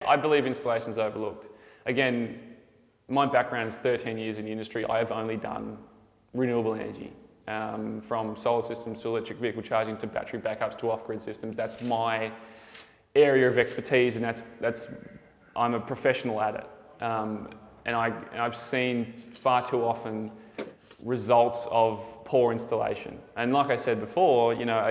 I believe installation's overlooked. Again, my background is 13 years in the industry. I have only done renewable energy, from solar systems to electric vehicle charging to battery backups to off-grid systems. That's my area of expertise, and I'm a professional at it. And I've seen far too often results of poor installation. And like I said before, you know,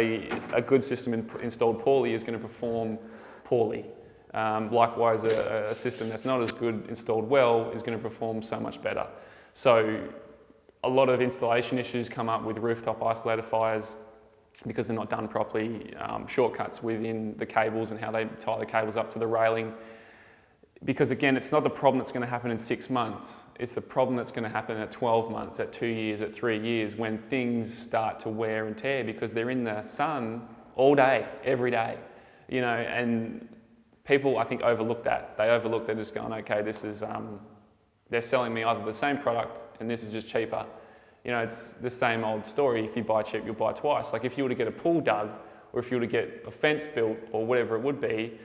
a good system installed poorly is going to perform poorly. Likewise, a system that's not as good installed well is going to perform so much better. So a lot of installation issues come up with rooftop isolator fires because they're not done properly, shortcuts within the cables and how they tie the cables up to the railing. Because again, it's not the problem that's going to happen in 6 months. It's the problem that's going to happen at 12 months, at 2 years, at 3 years, when things start to wear and tear because they're in the sun all day, every day. You know, and people, I think, overlook that. They overlook, they're just going, okay, this is, they're selling me either the same product and this is just cheaper. You know, it's the same old story. If you buy cheap, you'll buy twice. Like if you were to get a pool dug or if you were to get a fence built or whatever it would be,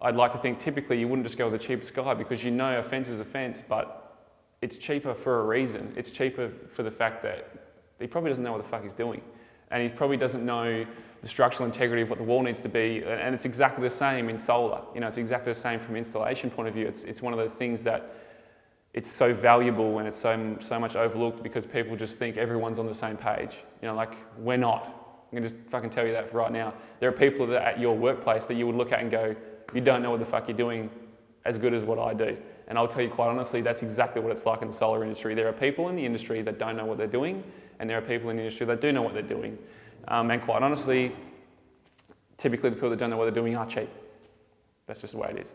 I'd like to think typically you wouldn't just go with the cheapest guy because you know a fence is a fence, but it's cheaper for a reason. It's cheaper for the fact that he probably doesn't know what the fuck he's doing. And he probably doesn't know the structural integrity of what the wall needs to be. And it's exactly the same in solar. You know, it's exactly the same from an installation point of view. It's one of those things that it's so valuable and it's so much overlooked because people just think everyone's on the same page. You know, like we're not. I'm gonna just fucking tell you that right now. There are people that at your workplace that you would look at and go, you don't know what the fuck you're doing as good as what I do. And I'll tell you quite honestly, that's exactly what it's like in the solar industry. There are people in the industry that don't know what they're doing, and there are people in the industry that do know what they're doing. And quite honestly, typically the people that don't know what they're doing are cheap. That's just the way it is.